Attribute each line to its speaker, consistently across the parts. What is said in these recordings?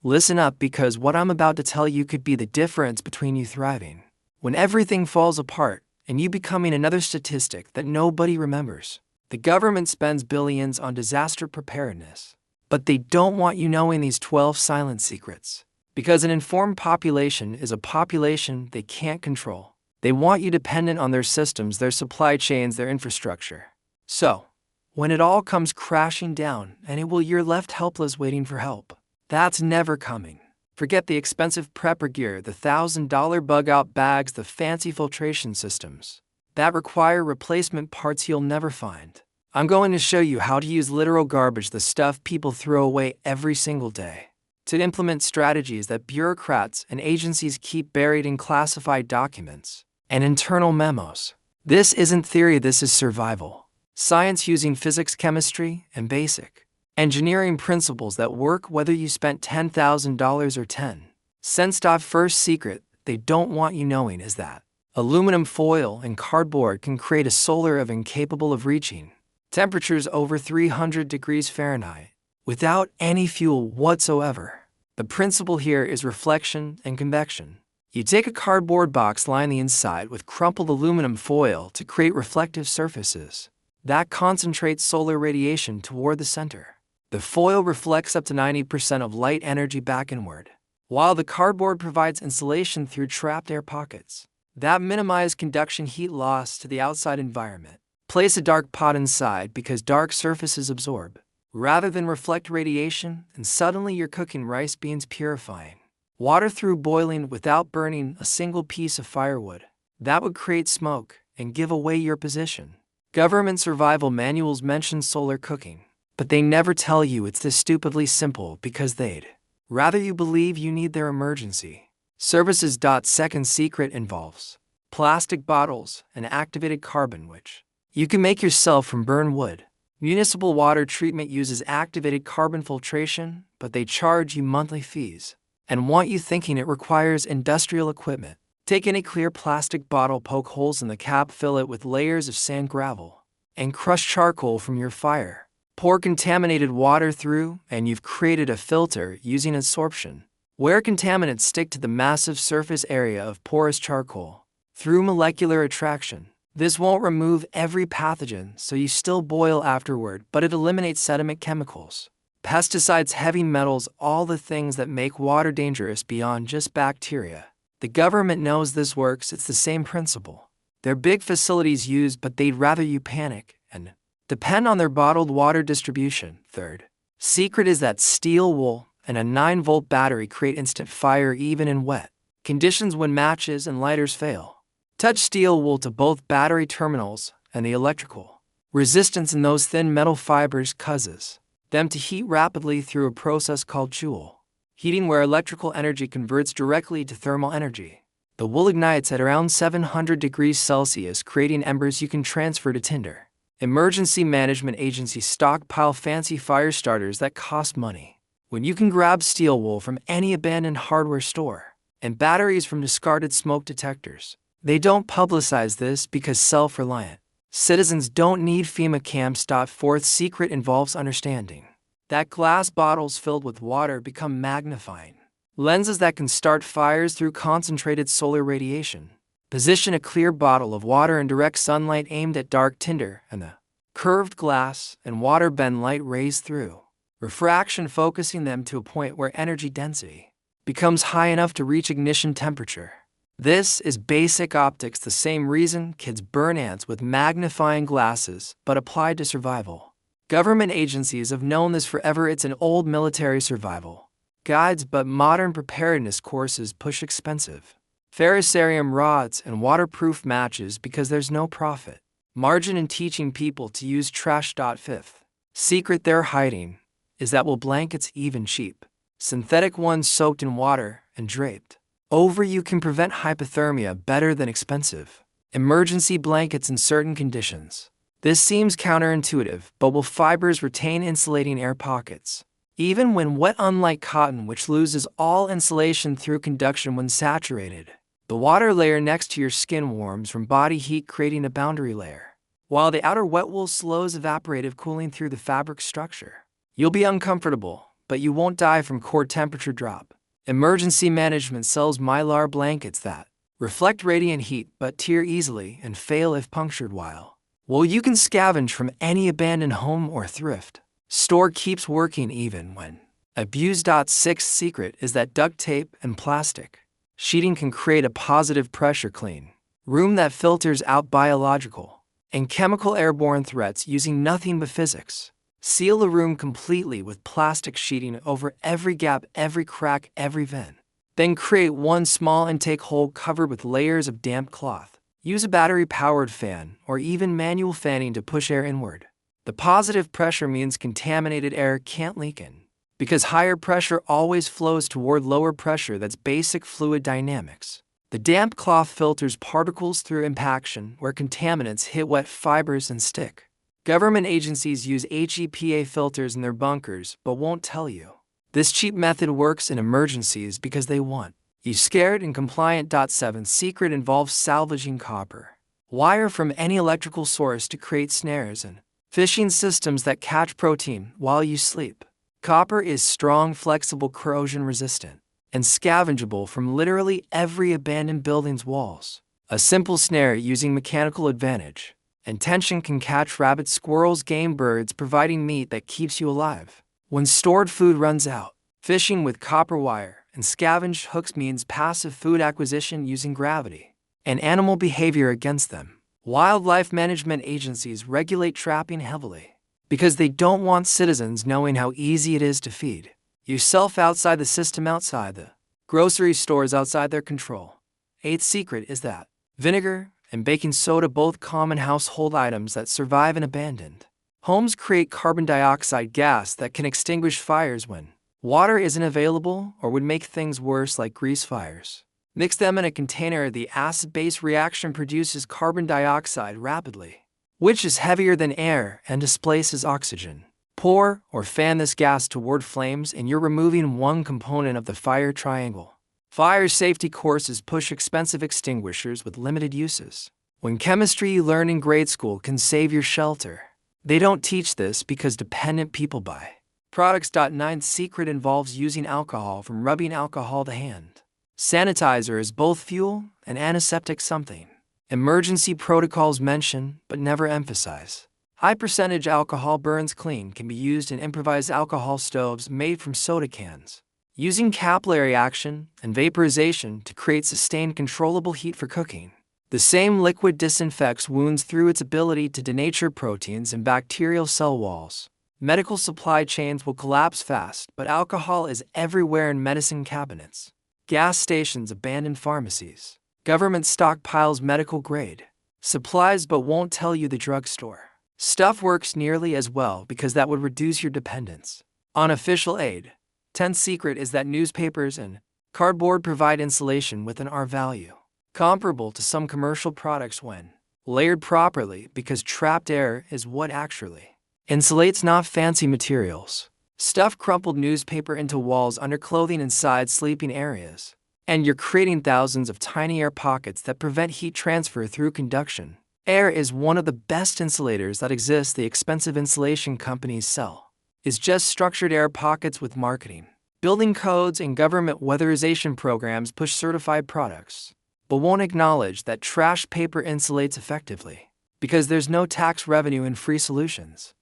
Speaker 1: Listen up, because what I'm about to tell you could be the difference between you thriving when everything falls apart and you becoming another statistic that nobody remembers. The government spends billions on disaster preparedness, but they don't want you knowing these 12 silent secrets. Because an informed population is a population they can't control. They want you dependent on their systems, their supply chains, their infrastructure. So, when it all comes crashing down you're left helpless waiting for help. That's never coming. Forget the expensive prepper gear, the $1,000 bug-out bags, the fancy filtration systems that require replacement parts you'll never find. I'm going to show you how to use literal garbage, the stuff people throw away every single day, to implement strategies that bureaucrats and agencies keep buried in classified documents and internal memos. This isn't theory, this is survival. Science using physics, chemistry, and basic engineering principles that work whether you spent $10,000 or 10 cents. First secret they don't want you knowing is that aluminum foil and cardboard can create a solar oven capable of reaching temperatures over 300 degrees Fahrenheit without any fuel whatsoever. The principle here is reflection and convection. You take a cardboard box, line the inside with crumpled aluminum foil to create reflective surfaces that concentrate solar radiation toward the center. The foil reflects up to 90% of light energy back inward, while the cardboard provides insulation through trapped air pockets that minimize conduction heat loss to the outside environment. Place a dark pot inside because dark surfaces absorb rather than reflect radiation, and suddenly you're cooking rice, beans, purifying water through boiling without burning a single piece of firewood. That would create smoke and give away your position. Government survival manuals mention solar cooking, but they never tell you it's this stupidly simple because they'd rather you believe you need their emergency services. Second secret involves plastic bottles and activated carbon, which you can make yourself from burned wood. Municipal water treatment uses activated carbon filtration, but they charge you monthly fees and want you thinking it requires industrial equipment. Take any clear plastic bottle, poke holes in the cap, fill it with layers of sand, gravel, and crushed charcoal from your fire. Pour contaminated water through, and you've created a filter using adsorption, where contaminants stick to the massive surface area of porous charcoal through molecular attraction. This won't remove every pathogen, so you still boil afterward, but it eliminates sediment, chemicals, pesticides, heavy metals, all the things that make water dangerous beyond just bacteria. The government knows this works. It's the same principle their big facilities use, but they'd rather you panic and depend on their bottled water distribution. Third secret is that steel wool and a 9-volt battery create instant fire even in wet conditions when matches and lighters fail. Touch steel wool to both battery terminals, and the electrical resistance in those thin metal fibers causes them to heat rapidly through a process called Joule heating, where electrical energy converts directly to thermal energy. The wool ignites at around 700 degrees Celsius, creating embers you can transfer to tinder. Emergency management agencies stockpile fancy fire starters that cost money, when you can grab steel wool from any abandoned hardware store and batteries from discarded smoke detectors. They don't publicize this because self-reliant citizens don't need FEMA camps. Fourth secret involves understanding that glass bottles filled with water become magnifying lenses that can start fires through concentrated solar radiation. Position a clear bottle of water in direct sunlight aimed at dark tinder, and the curved glass and water bend light rays through refraction, focusing them to a point where energy density becomes high enough to reach ignition temperature. This is basic optics, the same reason kids burn ants with magnifying glasses, but applied to survival. Government agencies have known this forever. It's an old military survival guides, but modern preparedness courses push expensive ferrocerium rods and waterproof matches because there's no profit margin in teaching people to use trash. Fifth secret they're hiding is that wool blankets, even cheap synthetic ones soaked in water and draped over you, can prevent hypothermia better than expensive emergency blankets in certain conditions. This seems counterintuitive, but wool fibers retain insulating air pockets even when wet, unlike cotton, which loses all insulation through conduction when saturated. The water layer next to your skin warms from body heat, creating a boundary layer, while the outer wet wool slows evaporative cooling through the fabric structure. You'll be uncomfortable, but you won't die from core temperature drop. Emergency management sells mylar blankets that reflect radiant heat but tear easily and fail if punctured while. Well, you can scavenge from any abandoned home or thrift store keeps working even when abused. Sixth secret is that duct tape and plastic sheeting can create a positive pressure clean room that filters out biological and chemical airborne threats using nothing but physics. Seal the room completely with plastic sheeting over every gap, every crack, every vent. Then create one small intake hole covered with layers of damp cloth. Use a battery-powered fan or even manual fanning to push air inward. The positive pressure means contaminated air can't leak in, because higher pressure always flows toward lower pressure. That's basic fluid dynamics. The damp cloth filters particles through impaction where contaminants hit wet fibers and stick. Government agencies use HEPA filters in their bunkers but won't tell you. This cheap method works in emergencies because they want you scared and compliant. Seventh secret involves salvaging copper wire from any electrical source to create snares and fishing systems that catch protein while you sleep. Copper is strong, flexible, corrosion resistant, and scavengeable from literally every abandoned building's walls. A simple snare using mechanical advantage and tension can catch rabbits, squirrels, game birds, providing meat that keeps you alive when stored food runs out. Fishing with copper wire and scavenged hooks means passive food acquisition using gravity and animal behavior against them. Wildlife management agencies regulate trapping heavily because they don't want citizens knowing how easy it is to feed yourself outside the system, outside the grocery stores, outside their control. Eighth secret is that vinegar and baking soda, both common household items that survive in abandoned homes, create carbon dioxide gas that can extinguish fires when water isn't available or would make things worse, like grease fires. Mix them in a container. The acid-base reaction produces carbon dioxide rapidly, which is heavier than air and displaces oxygen. Pour or fan this gas toward flames and you're removing one component of the fire triangle. Fire safety courses push expensive extinguishers with limited uses. When chemistry you learn in grade school can save your shelter, they don't teach this because dependent people buy products. Ninth secret involves using alcohol from rubbing alcohol to hand. Sanitizer is both fuel and antiseptic, something emergency protocols mention but never emphasize. High percentage alcohol burns clean can be used in improvised alcohol stoves made from soda cans, using capillary action and vaporization to create sustained controllable heat for cooking. The same liquid disinfects wounds through its ability to denature proteins and bacterial cell walls. Medical supply chains will collapse fast, but alcohol is everywhere in medicine cabinets, gas stations, abandoned pharmacies. Government stockpiles medical grade supplies but won't tell you the drugstore stuff works nearly as well because that would reduce your dependence on official aid. 10th secret is that newspapers and cardboard provide insulation with an R value comparable to some commercial products when layered properly, because trapped air is what actually insulates, not fancy materials. Stuff crumpled newspaper into walls, under clothing, inside sleeping areas, and you're creating thousands of tiny air pockets that prevent heat transfer through conduction. Air is one of the best insulators that exist. The expensive insulation companies sell is just structured air pockets with marketing. Building codes and government weatherization programs push certified products, but won't acknowledge that trash paper insulates effectively because there's no tax revenue in free solutions.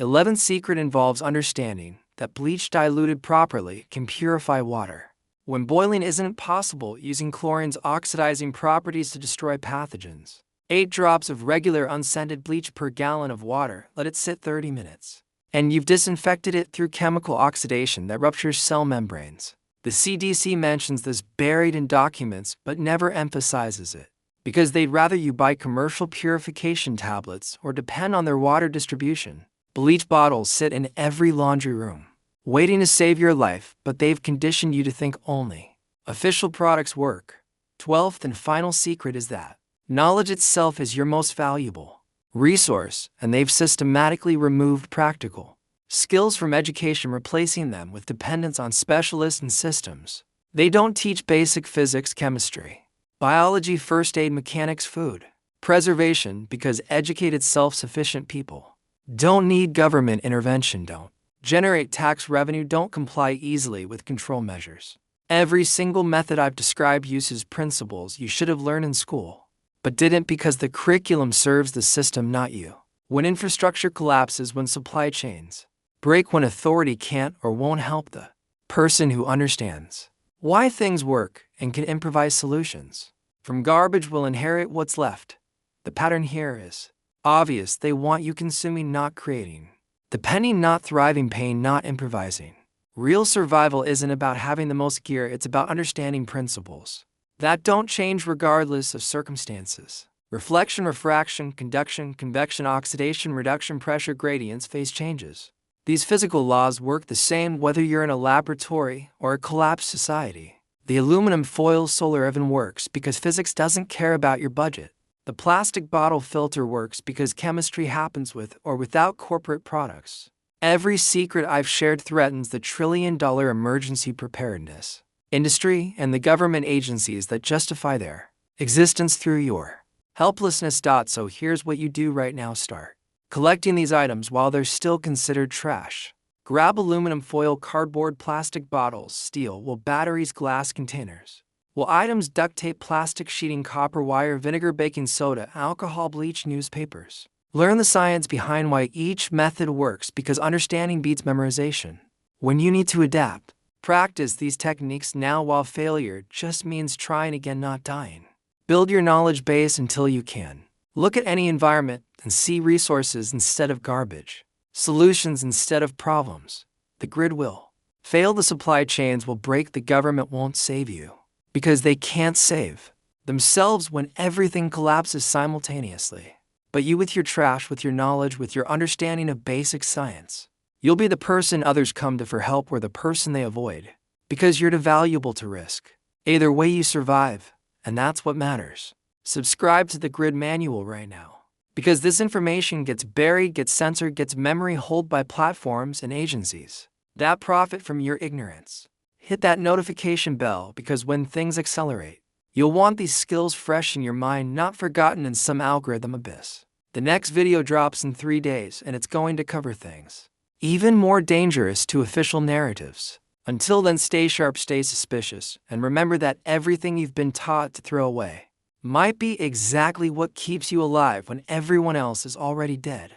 Speaker 1: 11th secret involves understanding that bleach diluted properly can purify water. When boiling isn't possible, using chlorine's oxidizing properties to destroy pathogens. 8 drops of regular unscented bleach per gallon of water. Let it sit 30 minutes. And you've disinfected it through chemical oxidation that ruptures cell membranes. The CDC mentions this buried in documents but never emphasizes it, because they'd rather you buy commercial purification tablets or depend on their water distribution. Bleach bottles sit in every laundry room, waiting to save your life, but they've conditioned you to think only official products work. 12th and final secret is that knowledge itself is your most valuable resource, and they've systematically removed practical skills from education, replacing them with dependence on specialists and systems. They don't teach basic physics, chemistry, biology, first aid, mechanics, food preservation, because educated, self-sufficient people don't need government intervention. Don't generate tax revenue don't comply easily with control measures. Every single method I've described uses principles you should have learned in school, but didn't because the curriculum serves the system, not you. When infrastructure collapses, when supply chains break, when authority can't or won't help, the person who understands why things work and can improvise solutions from garbage will inherit what's left. The pattern here is obvious. They want you consuming, not creating. Depending, not thriving. Paying, not improvising. Real survival isn't about having the most gear, it's about understanding principles that don't change regardless of circumstances. Reflection, refraction, conduction, convection, oxidation, reduction, pressure gradients, phase changes. These physical laws work the same whether you're in a laboratory or a collapsed society. The aluminum foil solar oven works because physics doesn't care about your budget. The plastic bottle filter works because chemistry happens with or without corporate products. Every secret I've shared threatens the trillion-dollar emergency preparedness industry and the government agencies that justify their existence through your helplessness. So here's what you do right now. Start collecting these items while they're still considered trash. Grab aluminum foil, cardboard, plastic bottles, steel wool, batteries, glass containers, wool items, duct tape, plastic sheeting, copper wire, vinegar, baking soda, alcohol, bleach, newspapers. Learn the science behind why each method works, because understanding beats memorization. When you need to adapt, practice these techniques now while failure just means trying again, not dying. Build your knowledge base until you can look at any environment and see resources instead of garbage, solutions instead of problems. The grid will fail, the supply chains will break, the government won't save you because they can't save themselves when everything collapses simultaneously. But you, with your trash, with your knowledge, with your understanding of basic science, you'll be the person others come to for help or the person they avoid, because you're too valuable to risk. Either way, you survive, and that's what matters. Subscribe to the Grid Manual right now, because this information gets buried, gets censored, gets memory hold by platforms and agencies that profit from your ignorance. Hit that notification bell, because when things accelerate, you'll want these skills fresh in your mind, not forgotten in some algorithm abyss. The next video drops in 3 days, and it's going to cover things even more dangerous to official narratives. Until then, stay sharp, stay suspicious, and remember that everything you've been taught to throw away might be exactly what keeps you alive when everyone else is already dead.